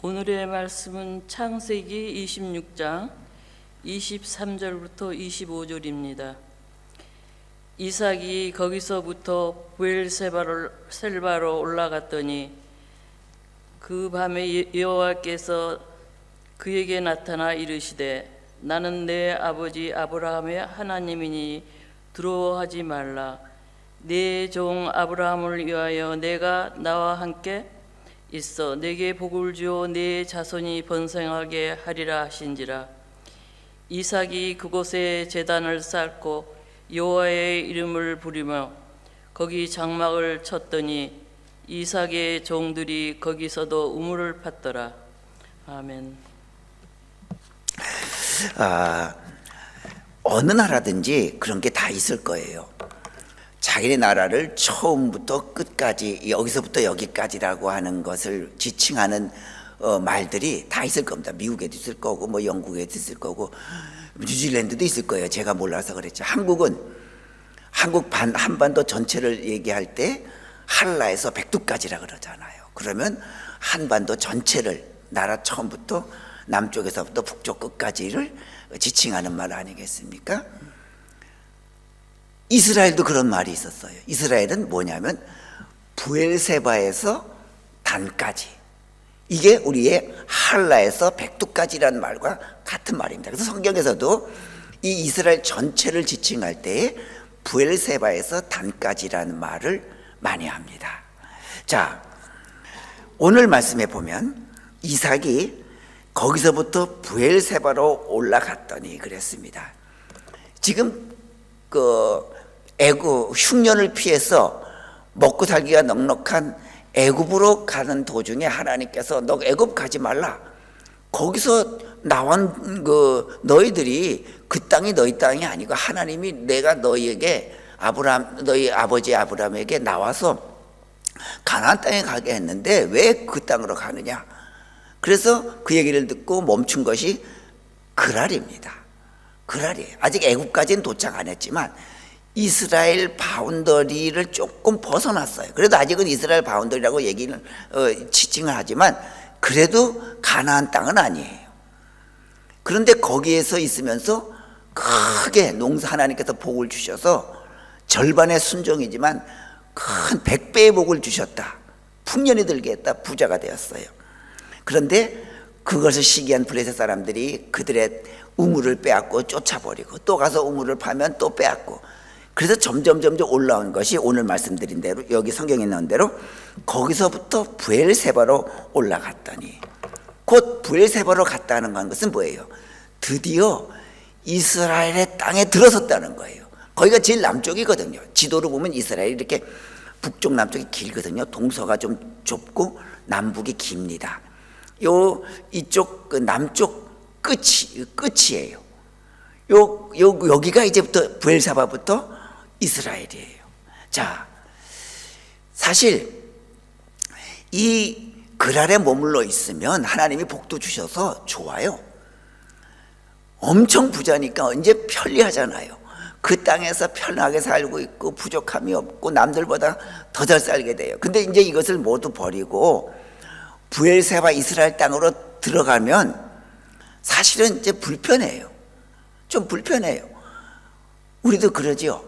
오늘의 말씀은 창세기 26장 23절부터 25절입니다. 이삭이 거기서부터 부엘세바로 올라갔더니 그 밤에 여호와께서 그에게 나타나 이르시되 나는 내 아버지 아브라함의 하나님이니 두려워하지 말라. 내 종 아브라함을 위하여 내가 나와 함께 있어 내게 복을 주어 내 자손이 번성하게 하리라 하신지라. 이삭이 그곳에 제단을 쌓고 여호와의 이름을 부리며 거기 장막을 쳤더니 이삭의 종들이 거기서도 우물을 팠더라. 아멘. 어느 나라든지 그런 게 다 있을 거예요. 자기네 나라를 처음부터 끝까지 여기서부터 여기까지라고 하는 것을 지칭하는 말들이 다 있을 겁니다. 미국에도 있을 거고 뭐 영국에도 있을 거고 뉴질랜드도 있을 거예요. 제가 몰라서 그랬죠. 한국 한반도 전체를 얘기할 때 한라에서 백두까지라 그러잖아요. 그러면 한반도 전체를 나라 처음부터 남쪽에서부터 북쪽 끝까지를 지칭하는 말 아니겠습니까? 이스라엘도 그런 말이 있었어요. 이스라엘은 뭐냐면 부엘세바에서 단까지, 이게 우리의 한라에서 백두까지라는 말과 같은 말입니다. 그래서 성경에서도 이 이스라엘 전체를 지칭할 때에 부엘세바에서 단까지라는 말을 많이 합니다. 자, 오늘 말씀에 보면 이삭이 거기서부터 부엘세바로 올라갔더니 그랬습니다. 지금 흉년을 피해서 먹고 살기가 넉넉한 애굽으로 가는 도중에 하나님께서 너 애굽 가지 말라. 거기서 나온 너희들이 그 땅이 너희 땅이 아니고 하나님이 내가 너희에게 너희 아버지 아브라함에게 나와서 가나안 땅에 가게 했는데 왜 그 땅으로 가느냐. 그래서 그 얘기를 듣고 멈춘 것이 그랄입니다. 그랄이에요. 아직 애굽까지는 도착 안 했지만 이스라엘 바운더리를 조금 벗어났어요. 그래도 아직은 이스라엘 바운더리라고 얘기는 지칭을 하지만 그래도 가나안 땅은 아니에요. 그런데 거기에서 있으면서 크게 하나님께서 복을 주셔서 절반의 순종이지만 큰 100배의 복을 주셨다. 풍년이 들게 했다. 부자가 되었어요. 그런데 그것을 시기한 블레셋 사람들이 그들의 우물을 빼앗고 쫓아버리고 또 가서 우물을 파면 또 빼앗고, 그래서 점점 올라온 것이 오늘 말씀드린 대로 여기 성경에 나온 대로 거기서부터 부엘세바로 올라갔더니, 곧 부엘세바로 갔다는 것은 뭐예요? 드디어 이스라엘의 땅에 들어섰다는 거예요. 거기가 제일 남쪽이거든요. 지도로 보면 이스라엘이 이렇게 북쪽 남쪽이 길거든요. 동서가 좀 좁고 남북이 깁니다. 이쪽 남쪽 끝이에요. 여기가 이제부터 부엘세바부터 이스라엘이에요. 자, 사실 이 그랄에 머물러 있으면 하나님이 복도 주셔서 좋아요. 엄청 부자니까 이제 편리하잖아요. 그 땅에서 편하게 살고 있고 부족함이 없고 남들보다 더 잘 살게 돼요. 근데 이제 이것을 모두 버리고 부엘세바 이스라엘 땅으로 들어가면 사실은 이제 불편해요. 좀 불편해요. 우리도 그러죠.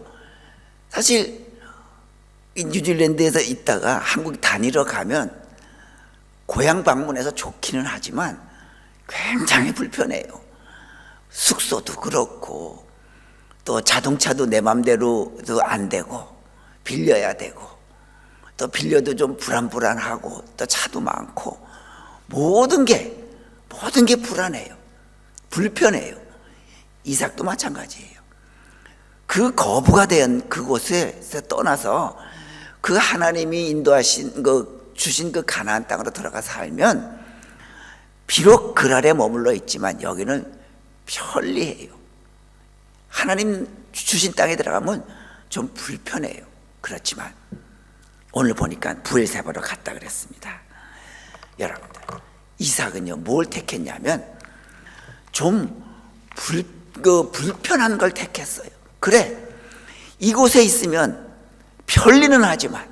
사실 뉴질랜드에서 있다가 한국 다니러 가면 고향 방문해서 좋기는 하지만 굉장히 불편해요. 숙소도 그렇고 또 자동차도 내 맘대로도 안 되고 빌려야 되고 또 빌려도 좀 불안하고 또 차도 많고 모든 게 불안해요. 불편해요. 이삭도 마찬가지예요. 그 거부가 된 그곳에서 떠나서 그 하나님이 인도하신 주신 그 가나안 땅으로 들어가 살면 비록 그랄에 머물러 있지만 여기는 편리해요. 하나님 주신 땅에 들어가면 좀 불편해요. 그렇지만 오늘 보니까 부엘세바로 갔다 그랬습니다. 여러분들, 이삭은요 뭘 택했냐면 좀 불편한 걸 택했어요. 그래, 이곳에 있으면 편리는 하지만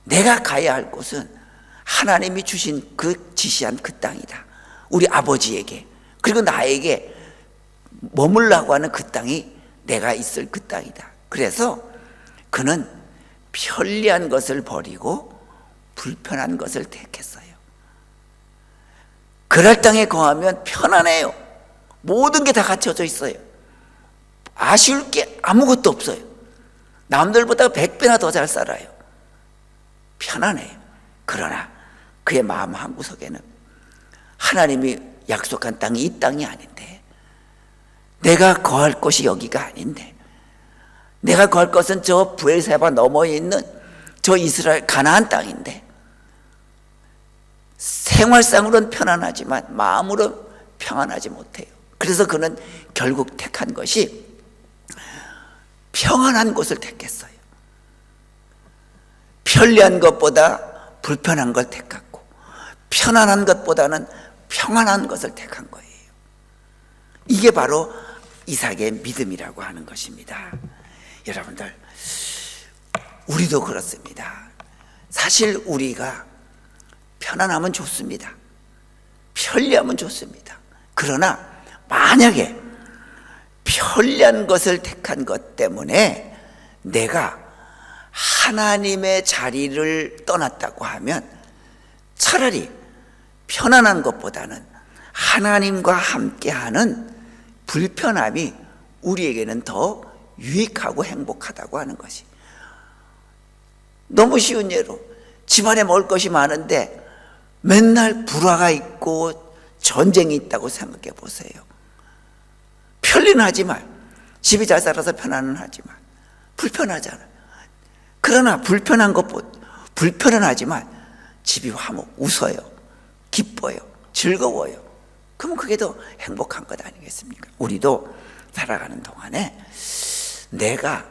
내가 가야 할 곳은 하나님이 주신 그 지시한 그 땅이다. 우리 아버지에게, 그리고 나에게 머물라고 하는 그 땅이 내가 있을 그 땅이다. 그래서 그는 편리한 것을 버리고 불편한 것을 택했어요. 그랄 땅에 거하면 편안해요. 모든 게 다 갖춰져 있어요. 아쉬울 게 아무것도 없어요. 남들보다 100배나 더 잘 살아요. 편안해요. 그러나 그의 마음 한구석에는 하나님이 약속한 땅이 이 땅이 아닌데, 내가 거할 곳이 여기가 아닌데, 내가 거할 것은 저 브엘세바 너머에 있는 저 이스라엘 가나안 땅인데, 생활상으로는 편안하지만 마음으로는 평안하지 못해요. 그래서 그는 결국 택한 것이 평안한 곳을 택했어요. 편리한 것보다 불편한 걸 택했고, 편안한 것보다는 평안한 것을 택한 거예요. 이게 바로 이삭의 믿음이라고 하는 것입니다. 여러분들, 우리도 그렇습니다. 사실 우리가 편안하면 좋습니다. 편리하면 좋습니다. 그러나 만약에 편리한 것을 택한 것 때문에 내가 하나님의 자리를 떠났다고 하면 차라리 편안한 것보다는 하나님과 함께하는 불편함이 우리에게는 더 유익하고 행복하다고 하는 것이, 너무 쉬운 예로 집안에 먹을 것이 많은데 맨날 불화가 있고 전쟁이 있다고 생각해 보세요. 편리는 하지만, 집이 잘 살아서 편안은 하지만 불편하잖아요. 그러나 불편은 하지만 집이 화목, 웃어요, 기뻐요, 즐거워요. 그러면 그게 더 행복한 것 아니겠습니까? 우리도 살아가는 동안에 내가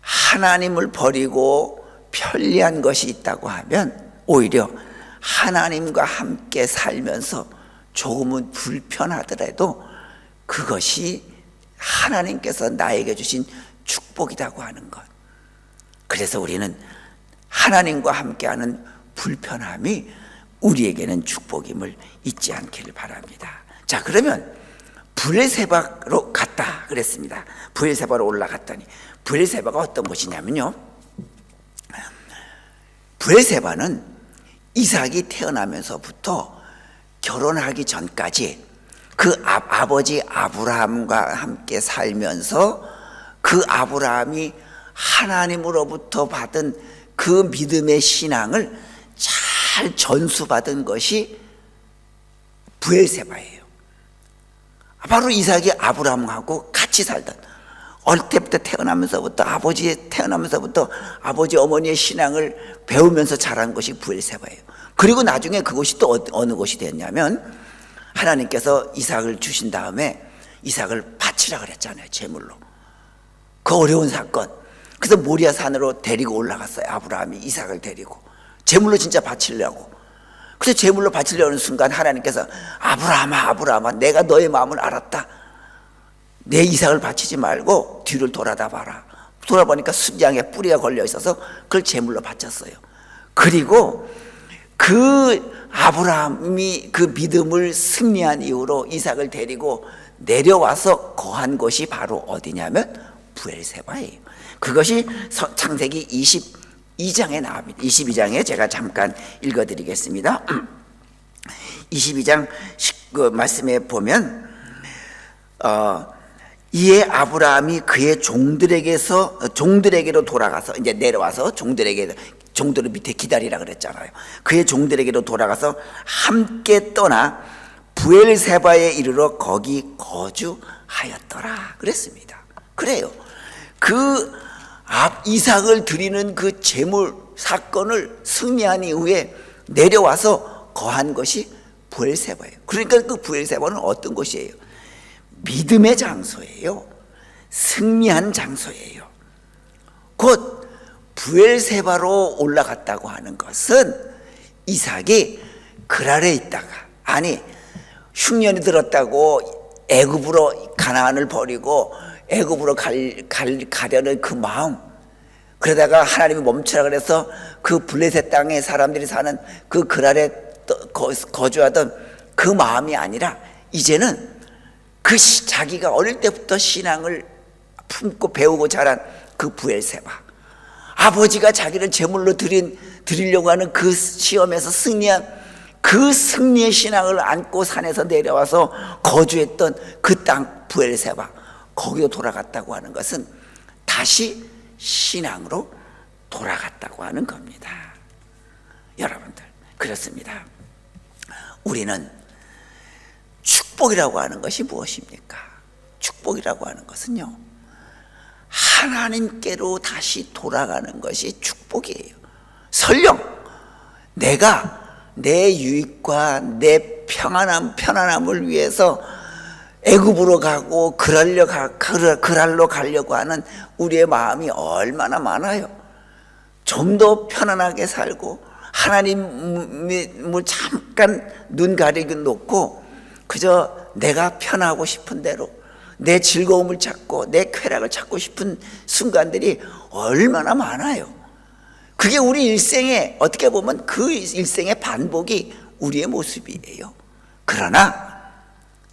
하나님을 버리고 편리한 것이 있다고 하면 오히려 하나님과 함께 살면서 조금은 불편하더라도 그것이 하나님께서 나에게 주신 축복이라고 하는 것. 그래서 우리는 하나님과 함께하는 불편함이 우리에게는 축복임을 잊지 않기를 바랍니다. 자, 그러면 브엘세바로 갔다 그랬습니다. 브엘세바로 올라갔더니 브엘세바가 어떤 곳이냐면요, 브엘세바는 이삭이 태어나면서부터 결혼하기 전까지 그 아버지 아브라함과 함께 살면서 그 아브라함이 하나님으로부터 받은 그 믿음의 신앙을 잘 전수받은 것이 브엘세바예요. 바로 이삭이 아브라함하고 같이 살던, 어릴 때부터 태어나면서부터 아버지 어머니의 신앙을 배우면서 자란 것이 브엘세바예요. 그리고 나중에 그곳이 또 어느 곳이 됐냐면, 하나님께서 이삭을 주신 다음에 이삭을 바치라 그랬잖아요, 제물로. 그 어려운 사건. 그래서 모리아 산으로 데리고 올라갔어요. 아브라함이 이삭을 데리고 제물로 진짜 바치려고. 그래서 제물로 바치려는 순간 하나님께서 아브라함아, 내가 너의 마음을 알았다. 내 이삭을 바치지 말고 뒤를 돌아다 봐라. 돌아보니까 순양에 뿌리가 걸려 있어서 그걸 제물로 바쳤어요. 그리고 그 아브라함이 그 믿음을 승리한 이후로 이삭을 데리고 내려와서 거한 곳이 바로 어디냐면 브엘세바예요. 그것이 창세기 22장에 나옵니다. 22장에 제가 잠깐 읽어드리겠습니다. 22장 말씀에 보면 이에 아브라함이 그의 종들에게로 돌아가서, 이제 내려와서 종들을 밑에 기다리라 그랬잖아요. 그의 종들에게로 돌아가서 함께 떠나 브엘세바에 이르러 거기 거주하였더라 그랬습니다. 그래요. 그 이삭을 드리는 그 제물 사건을 승리한 이후에 내려와서 거한 것이 브엘세바예요. 그러니까 그 브엘세바는 어떤 곳이에요? 믿음의 장소예요. 승리한 장소예요. 곧 브엘세바로 올라갔다고 하는 것은 이삭이 그랄에 있다가, 아니 흉년이 들었다고 애굽으로 가나안을 버리고 애굽으로 가려는 그 마음, 그러다가 하나님이 멈추라 그래서 그 블레셋 땅에 사람들이 사는 그 그랄에 거주하던 그 마음이 아니라 이제는 그 자기가 어릴 때부터 신앙을 품고 배우고 자란 그 부엘세바, 아버지가 자기를 제물로 드리려고 하는 그 시험에서 승리한 그 승리의 신앙을 안고 산에서 내려와서 거주했던 그 땅 부엘세바, 거기로 돌아갔다고 하는 것은 다시 신앙으로 돌아갔다고 하는 겁니다. 여러분들, 그렇습니다. 우리는 축복이라고 하는 것이 무엇입니까? 축복이라고 하는 것은요, 하나님께로 다시 돌아가는 것이 축복이에요. 설령 내가 내 유익과 내 편안함을 위해서 애굽으로 가고 그랄로 가려고 하는 우리의 마음이 얼마나 많아요. 좀 더 편안하게 살고 하나님을 잠깐 눈 가리고 놓고 그저 내가 편하고 싶은 대로 내 즐거움을 찾고 내 쾌락을 찾고 싶은 순간들이 얼마나 많아요. 그게 우리 일생에, 어떻게 보면 그 일생의 반복이 우리의 모습이에요. 그러나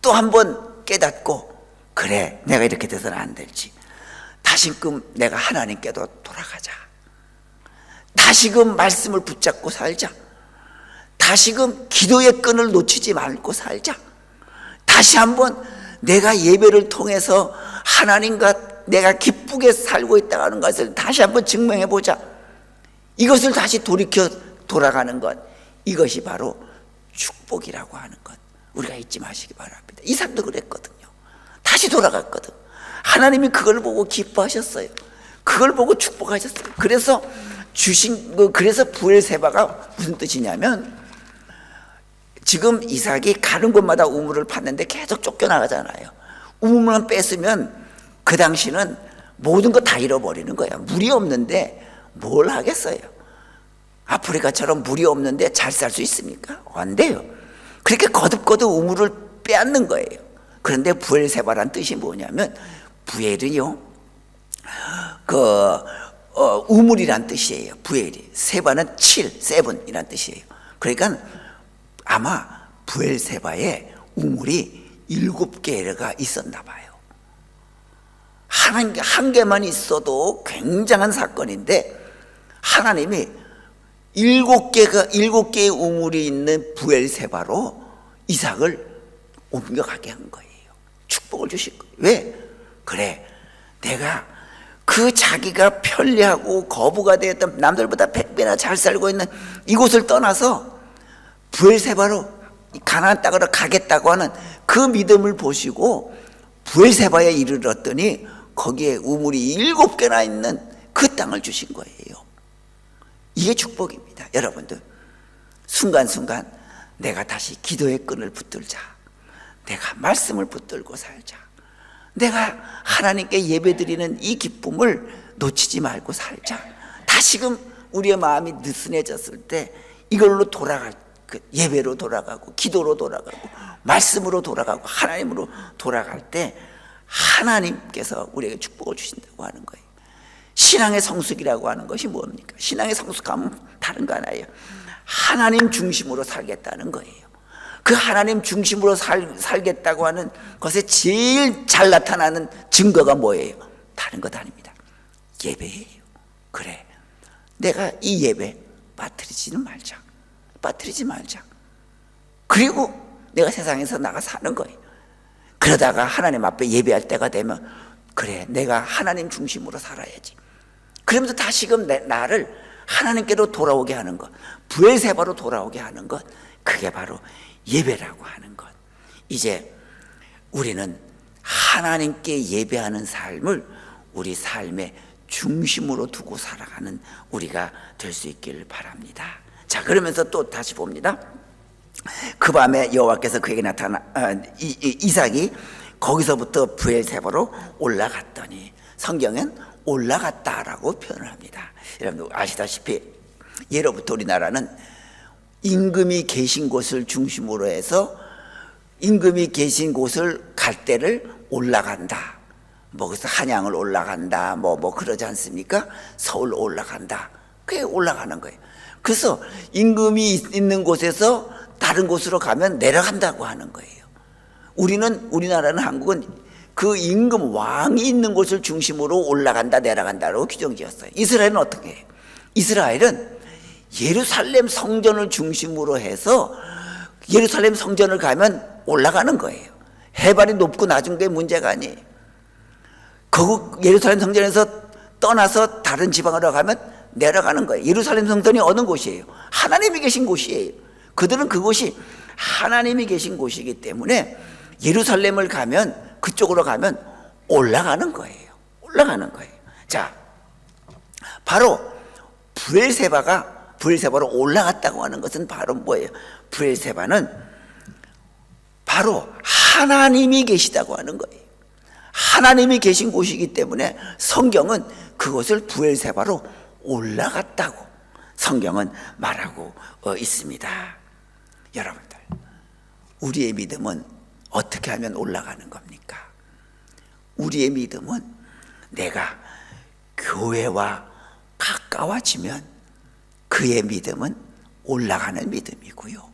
또 한 번 깨닫고, 그래, 내가 이렇게 돼서는 안 될지, 다시금 내가 하나님께도 돌아가자, 다시금 말씀을 붙잡고 살자, 다시금 기도의 끈을 놓치지 말고 살자, 다시 한번 내가 예배를 통해서 하나님과 내가 기쁘게 살고 있다는 것을 다시 한번 증명해 보자, 이것을 다시 돌이켜 돌아가는 것, 이것이 바로 축복이라고 하는 것, 우리가 잊지 마시기 바랍니다. 이삭도 그랬거든요. 다시 돌아갔거든. 하나님이 그걸 보고 기뻐하셨어요. 그걸 보고 축복하셨어요. 그래서 그래서 부엘세바가 무슨 뜻이냐면, 지금 이삭이 가는 곳마다 우물을 팠는데 계속 쫓겨나가잖아요. 우물만 뺐으면 그 당시는 모든 거 다 잃어버리는 거야. 물이 없는데 뭘 하겠어요? 아프리카처럼 물이 없는데 잘 살 수 있습니까? 안 돼요. 그렇게 거듭거듭 우물을 빼앗는 거예요. 그런데 부엘세바란 뜻이 뭐냐면, 부엘은요, 우물이란 뜻이에요. 부엘이. 세바는 7이란 뜻이에요. 그러니까 아마 부엘세바에 우물이 7개가 있었나 봐요. 한 개만 있어도 굉장한 사건인데, 하나님이 7개의 우물이 있는 부엘세바로 이삭을 옮겨가게 한 거예요. 축복을 주신 거예요. 왜? 그래, 내가 그 자기가 편리하고 거부가 되었던, 남들보다 100배나 잘 살고 있는 이곳을 떠나서 부엘세바로 가나안 땅으로 가겠다고 하는 그 믿음을 보시고 부엘세바에 이르렀더니 거기에 우물이 7개나 있는 그 땅을 주신 거예요. 이게 축복입니다. 여러분들, 순간순간 내가 다시 기도의 끈을 붙들자, 내가 말씀을 붙들고 살자, 내가 하나님께 예배드리는 이 기쁨을 놓치지 말고 살자. 다시금 우리의 마음이 느슨해졌을 때 이걸로 돌아갈, 예배로 돌아가고 기도로 돌아가고 말씀으로 돌아가고 하나님으로 돌아갈 때 하나님께서 우리에게 축복을 주신다고 하는 거예요. 신앙의 성숙이라고 하는 것이 뭡니까? 신앙의 성숙함은 다른 거 하나예요. 하나님 중심으로 살겠다는 거예요. 그 하나님 중심으로 살겠다고 하는 것에 제일 잘 나타나는 증거가 뭐예요? 다른 것 아닙니다. 예배예요. 그래, 내가 이 예배 빠뜨리지 말자. 그리고 내가 세상에서 나가 사는 거예요. 그러다가 하나님 앞에 예배할 때가 되면, 그래, 내가 하나님 중심으로 살아야지. 그러면서 다시금 나를 하나님께로 돌아오게 하는 것, 부엘세바로 돌아오게 하는 것, 그게 바로 예배라고 하는 것. 이제 우리는 하나님께 예배하는 삶을 우리 삶의 중심으로 두고 살아가는 우리가 될 수 있기를 바랍니다. 자, 그러면서 또 다시 봅니다. 그 밤에 여호와께서 그에게 이삭이 거기서부터 부엘세바로 올라갔더니, 성경엔 올라갔다라고 표현을 합니다. 여러분 아시다시피 예로부터 우리나라는 임금이 계신 곳을 중심으로 해서 임금이 계신 곳을 갈 때를 올라간다, 뭐 그래서 한양을 올라간다 뭐 그러지 않습니까? 서울 올라간다. 그게 올라가는 거예요. 그래서 임금이 있는 곳에서 다른 곳으로 가면 내려간다고 하는 거예요. 우리나라는 한국은 그 임금 왕이 있는 곳을 중심으로 올라간다 내려간다라고 규정 지었어요. 이스라엘은 어떻게 해요? 이스라엘은 예루살렘 성전을 중심으로 해서 예루살렘 성전을 가면 올라가는 거예요. 해발이 높고 낮은 게 문제가 아니에요. 예루살렘 성전에서 떠나서 다른 지방으로 가면 내려가는 거예요. 예루살렘 성전이 어느 곳이에요? 하나님이 계신 곳이에요. 그들은 그곳이 하나님이 계신 곳이기 때문에 예루살렘을 가면, 그쪽으로 가면 올라가는 거예요. 올라가는 거예요. 자, 바로 브엘세바로 올라갔다고 하는 것은 바로 뭐예요? 브엘세바는 바로 하나님이 계시다고 하는 거예요. 하나님이 계신 곳이기 때문에 성경은 그것을 브엘세바로 올라갔다고 성경은 말하고 있습니다. 여러분들, 우리의 믿음은 어떻게 하면 올라가는 겁니까? 우리의 믿음은 내가 교회와 가까워지면 그의 믿음은 올라가는 믿음이고요,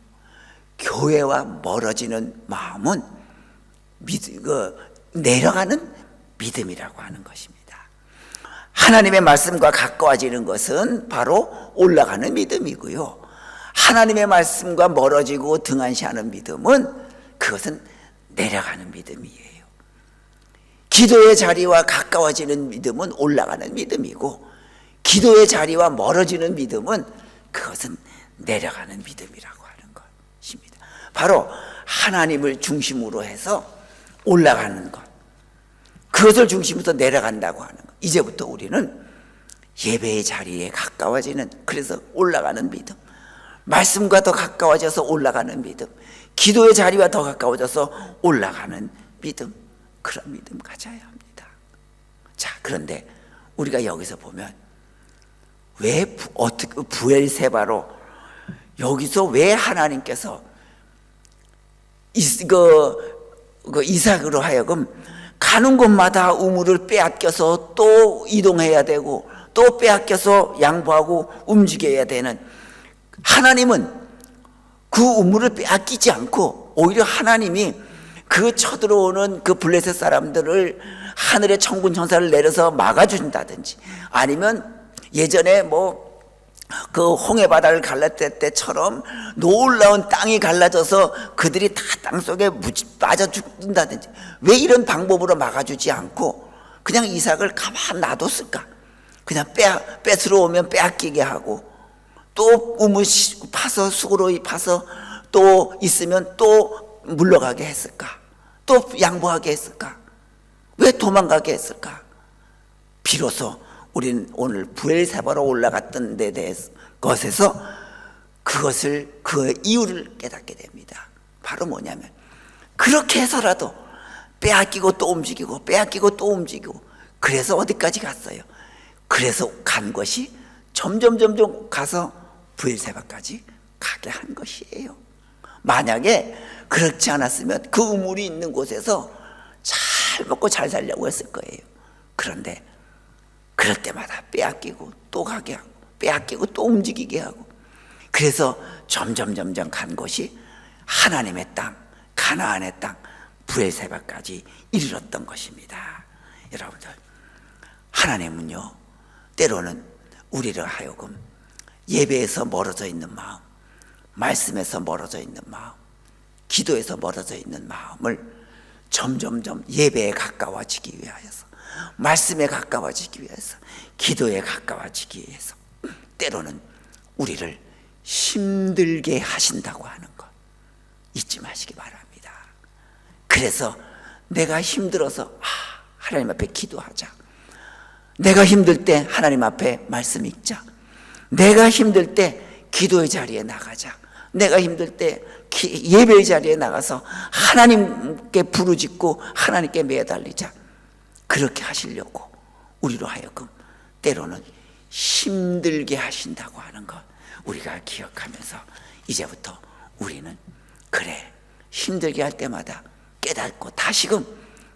교회와 멀어지는 마음은 내려가는 믿음이라고 하는 것입니다. 하나님의 말씀과 가까워지는 것은 바로 올라가는 믿음이고요, 하나님의 말씀과 멀어지고 등한시하는 믿음은 그것은 내려가는 믿음이에요. 기도의 자리와 가까워지는 믿음은 올라가는 믿음이고, 기도의 자리와 멀어지는 믿음은 그것은 내려가는 믿음이라고 하는 것입니다. 바로 하나님을 중심으로 해서 올라가는 것, 그것을 중심으로 내려간다고 하는 것. 이제부터 우리는 예배의 자리에 가까워지는, 그래서 올라가는 믿음, 말씀과 더 가까워져서 올라가는 믿음, 기도의 자리와 더 가까워져서 올라가는 믿음, 그런 믿음 가져야 합니다. 자, 그런데 우리가 여기서 보면 왜 어떻게 브엘세바로, 여기서 왜 하나님께서 이삭으로 하여금 가는 곳마다 우물을 빼앗겨서 또 이동해야 되고 또 빼앗겨서 양보하고 움직여야 되는, 하나님은 그 우물을 빼앗기지 않고 오히려 하나님이 그 쳐들어오는 그 블레셋 사람들을 하늘의 천군 천사를 내려서 막아준다든지, 아니면 예전에 그 홍해 바다를 갈랐을 때처럼 놀라운 땅이 갈라져서 그들이 다 땅속에 빠져 죽는다든지, 왜 이런 방법으로 막아주지 않고 그냥 이삭을 가만 놔뒀을까? 그냥 뺏으러 오면 빼앗기게 하고, 또 우물 파서 수고로 파서 또 있으면 또 물러가게 했을까? 또 양보하게 했을까? 왜 도망가게 했을까? 비로소 우리는 오늘 브엘세바로 올라갔던 데 대해서 것에서 그 이유를 깨닫게 됩니다. 바로 뭐냐면, 그렇게 해서라도 빼앗기고 또 움직이고 빼앗기고 또 움직이고, 그래서 어디까지 갔어요? 그래서 간 것이 점점 가서 브엘세바까지 가게 한 것이에요. 만약에 그렇지 않았으면 그 우물이 있는 곳에서 잘 먹고 잘 살려고 했을 거예요. 그런데 그럴 때마다 빼앗기고 또 가게 하고 빼앗기고 또 움직이게 하고, 그래서 점점 간 곳이 하나님의 땅, 가나안의 땅, 브엘세바까지 이르렀던 것입니다. 여러분들, 하나님은요, 때로는 우리를 하여금 예배에서 멀어져 있는 마음, 말씀에서 멀어져 있는 마음, 기도에서 멀어져 있는 마음을 점점 예배에 가까워지기 위하여서, 말씀에 가까워지기 위해서, 기도에 가까워지기 위해서 때로는 우리를 힘들게 하신다고 하는 것 잊지 마시기 바랍니다. 그래서 내가 힘들어서 하나님 앞에 기도하자, 내가 힘들 때 하나님 앞에 말씀 읽자, 내가 힘들 때 기도의 자리에 나가자, 내가 힘들 때 예배의 자리에 나가서 하나님께 부르짖고 하나님께 매달리자, 그렇게 하시려고 우리로 하여금 때로는 힘들게 하신다고 하는 것 우리가 기억하면서, 이제부터 우리는 그래, 힘들게 할 때마다 깨닫고 다시금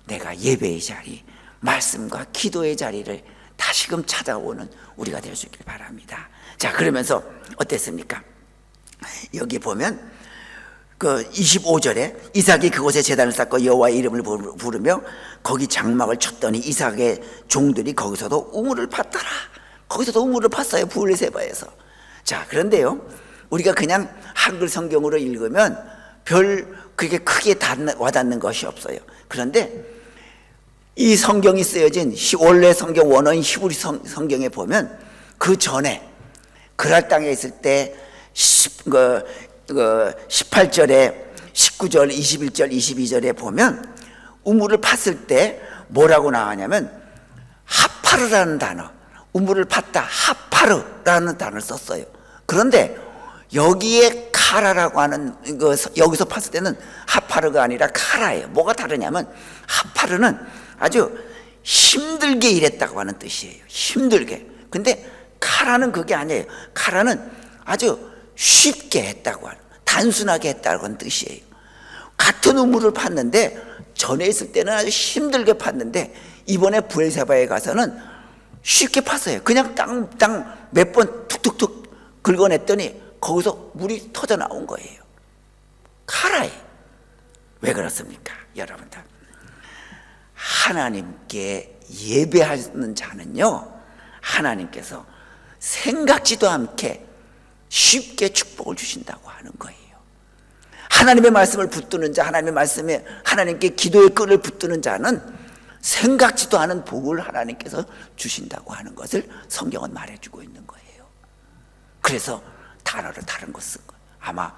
내가 예배의 자리, 말씀과 기도의 자리를 다시금 찾아오는 우리가 될 수 있길 바랍니다. 자, 그러면서 어땠습니까? 여기 보면 그 25절에 이삭이 그곳에 제단을 쌓고 여호와의 이름을 부르며 거기 장막을 쳤더니 이삭의 종들이 거기서도 우물을 팠더라. 거기서도 우물을 팠어요, 브엘세바에서. 자, 그런데요, 우리가 그냥 한글 성경으로 읽으면 별 그렇게 크게 와닿는 것이 없어요. 그런데 이 성경이 쓰여진 원래 성경 원어인 히브리 성경에 보면 그 전에 그랄 땅에 있을 때 18절에 19절, 21절, 22절에 보면 우물을 팠을 때 뭐라고 나오냐면 하파르라는 단어, 우물을 팠다, 하파르라는 단어를 썼어요. 그런데 여기에 카라라고 하는 여기서 팠을 때는 하파르가 아니라 카라예요. 뭐가 다르냐면 하파르는 아주 힘들게 일했다고 하는 뜻이에요. 힘들게. 근데 카라는 그게 아니에요. 카라는 아주 쉽게 했다고 하는, 단순하게 했다고 하는 뜻이에요. 같은 우물을 팠는데 전에 있을 때는 아주 힘들게 팠는데 이번에 브엘세바에 가서는 쉽게 팠어요. 그냥 땅 몇 번 툭툭툭 긁어냈더니 거기서 물이 터져 나온 거예요. 카라에. 왜 그렇습니까? 여러분들, 하나님께 예배하는 자는요, 하나님께서 생각지도 않게 쉽게 축복을 주신다고 하는 거예요. 하나님의 말씀을 붙드는 자, 하나님의 말씀에 하나님께 기도의 끈을 붙드는 자는 생각지도 않은 복을 하나님께서 주신다고 하는 것을 성경은 말해주고 있는 거예요. 그래서 단어를 다른 거 쓴 거예요. 아마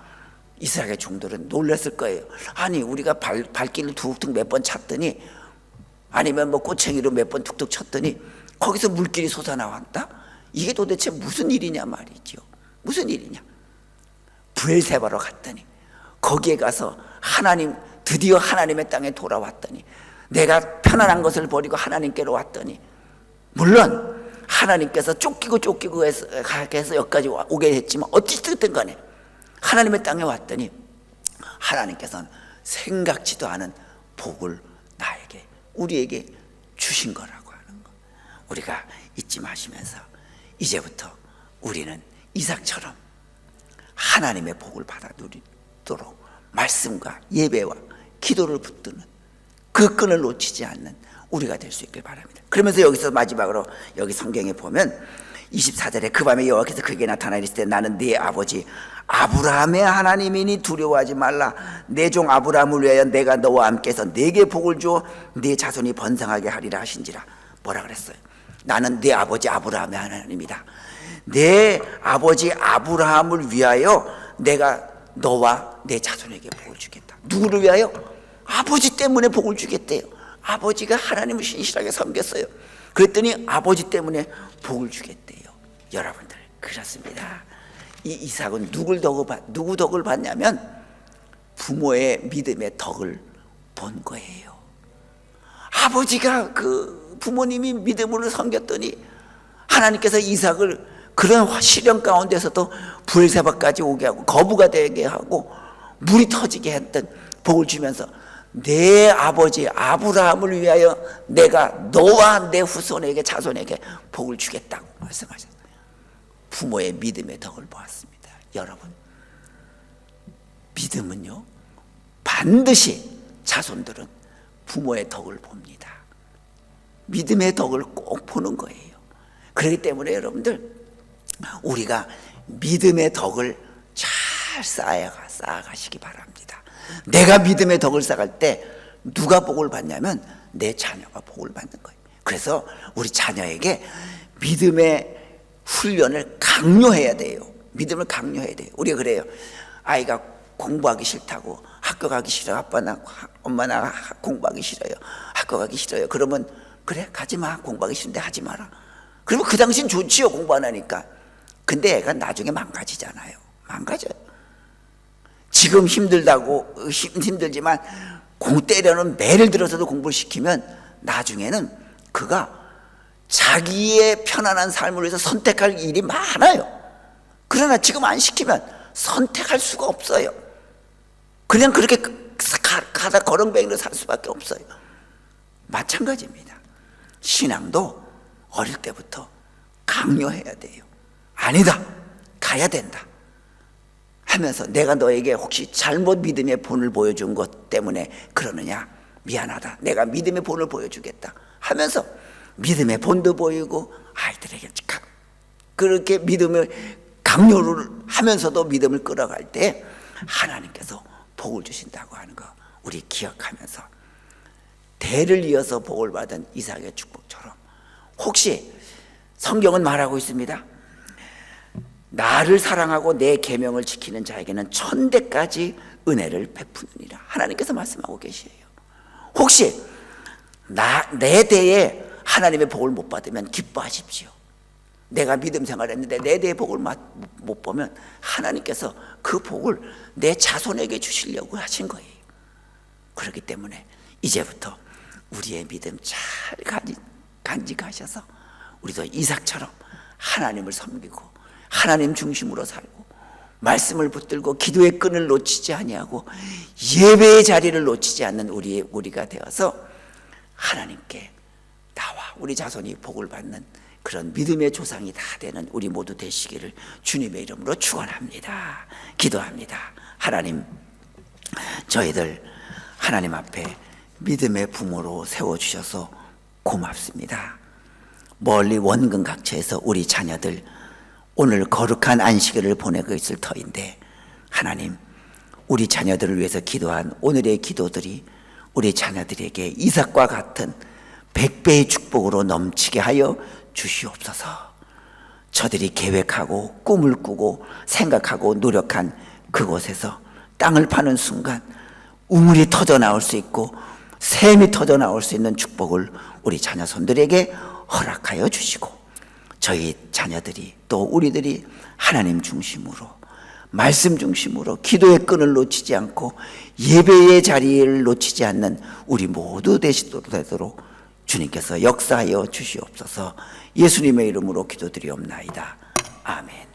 이스라엘 종들은 놀랐을 거예요. 아니, 우리가 발길을 툭툭 몇 번 찼더니, 아니면 뭐 꼬챙이로 몇 번 툭툭 쳤더니 거기서 물길이 솟아나왔다? 이게 도대체 무슨 일이냐 말이죠. 무슨 일이냐. 브엘세바로 갔더니 거기에 가서 드디어 하나님의 땅에 돌아왔더니, 내가 편안한 것을 버리고 하나님께로 왔더니, 물론 하나님께서 쫓기고 해서 여기까지 오게 했지만 어찌됐든 간에 하나님의 땅에 왔더니 하나님께서는 생각지도 않은 복을 나에게, 우리에게 주신 거라고 하는 거, 우리가 잊지 마시면서 이제부터 우리는 이삭처럼 하나님의 복을 받아 누리도록 말씀과 예배와 기도를 붙드는 그 끈을 놓치지 않는 우리가 될 수 있길 바랍니다. 그러면서 여기서 마지막으로 여기 성경에 보면 24절에 그 밤에 여호와께서 그에게 나타나 이르시되 나는 네 아버지 아브라함의 하나님이니 두려워하지 말라. 내 종 아브라함을 위하여 내가 너와 함께해서 네게 복을 주어 네 자손이 번성하게 하리라 하신지라. 뭐라 그랬어요? 나는 네 아버지 아브라함의 하나님이다. 내 아버지 아브라함을 위하여 내가 너와 내 자손에게 복을 주겠다. 누구를 위하여? 아버지 때문에 복을 주겠대요. 아버지가 하나님을 신실하게 섬겼어요. 그랬더니 아버지 때문에 복을 주겠대요. 여러분들, 그렇습니다. 이 이삭은 누구 덕을 봤냐면 부모의 믿음의 덕을 본 거예요. 아버지가 그 부모님이 믿음으로 섬겼더니 하나님께서 이삭을 그런 시련 가운데서도 브엘세바까지 오게 하고 거부가 되게 하고 물이 터지게 했던 복을 주면서 내 아버지 아브라함을 위하여 내가 너와 내 후손에게 자손에게 복을 주겠다고 말씀하셨어요. 부모의 믿음의 덕을 보았습니다. 여러분, 믿음은요 반드시 자손들은 부모의 덕을 봅니다. 믿음의 덕을 꼭 보는 거예요. 그렇기 때문에 여러분들, 우리가 믿음의 덕을 잘 쌓아가시기 바랍니다. 내가 믿음의 덕을 쌓을 때 누가 복을 받냐면 내 자녀가 복을 받는 거예요. 그래서 우리 자녀에게 믿음의 훈련을 강요해야 돼요. 믿음을 강요해야 돼요. 우리가 그래요. 아이가 공부하기 싫다고, 학교 가기 싫어요. 엄마 나 공부하기 싫어요. 학교 가기 싫어요. 그러면 그래, 가지마. 공부하기 싫은데 하지 마라. 그러면 그 당시엔 좋지요, 공부 안 하니까. 근데 애가 나중에 망가지잖아요. 망가져요. 지금 힘들지만 때려는 매를 들어서도 공부를 시키면 나중에는 그가 자기의 편안한 삶을 위해서 선택할 일이 많아요. 그러나 지금 안 시키면 선택할 수가 없어요. 그냥 그렇게 가다 거렁뱅이로 살 수밖에 없어요. 마찬가지입니다. 신앙도 어릴 때부터 강요해야 돼요. 아니다, 가야 된다 하면서, 내가 너에게 혹시 잘못 믿음의 본을 보여준 것 때문에 그러느냐, 미안하다, 내가 믿음의 본을 보여주겠다 하면서 믿음의 본도 보이고 아이들에게 그렇게 믿음을 강요를 하면서도 믿음을 끌어갈 때 하나님께서 복을 주신다고 하는 거 우리 기억하면서, 대를 이어서 복을 받은 이삭의 축복처럼, 혹시 성경은 말하고 있습니다. 나를 사랑하고 내 계명을 지키는 자에게는 1000대까지 은혜를 베푸느니라. 하나님께서 말씀하고 계시에요. 혹시 내 대에 하나님의 복을 못 받으면 기뻐하십시오. 내가 믿음 생활했는데 내 대에 복을 못 보면 하나님께서 그 복을 내 자손에게 주시려고 하신 거예요. 그렇기 때문에 이제부터 우리의 믿음 잘 간직하셔서 우리도 이삭처럼 하나님을 섬기고 하나님 중심으로 살고 말씀을 붙들고 기도의 끈을 놓치지 아니하고 예배의 자리를 놓치지 않는 우리가 되어서 하나님께 나와 우리 자손이 복을 받는 그런 믿음의 조상이 다 되는 우리 모두 되시기를 주님의 이름으로 축원합니다. 기도합니다. 하나님, 저희들 하나님 앞에 믿음의 부모로 세워주셔서 고맙습니다. 멀리 원근 각처에서 우리 자녀들 오늘 거룩한 안식일을 보내고 있을 터인데, 하나님, 우리 자녀들을 위해서 기도한 오늘의 기도들이 우리 자녀들에게 이삭과 같은 100배의 축복으로 넘치게 하여 주시옵소서. 저들이 계획하고 꿈을 꾸고 생각하고 노력한 그곳에서 땅을 파는 순간 우물이 터져 나올 수 있고 샘이 터져 나올 수 있는 축복을 우리 자녀 손들에게 허락하여 주시고, 저희 자녀들이 또 우리들이 하나님 중심으로 말씀 중심으로 기도의 끈을 놓치지 않고 예배의 자리를 놓치지 않는 우리 모두 되시도록 주님께서 역사하여 주시옵소서. 예수님의 이름으로 기도드리옵나이다. 아멘.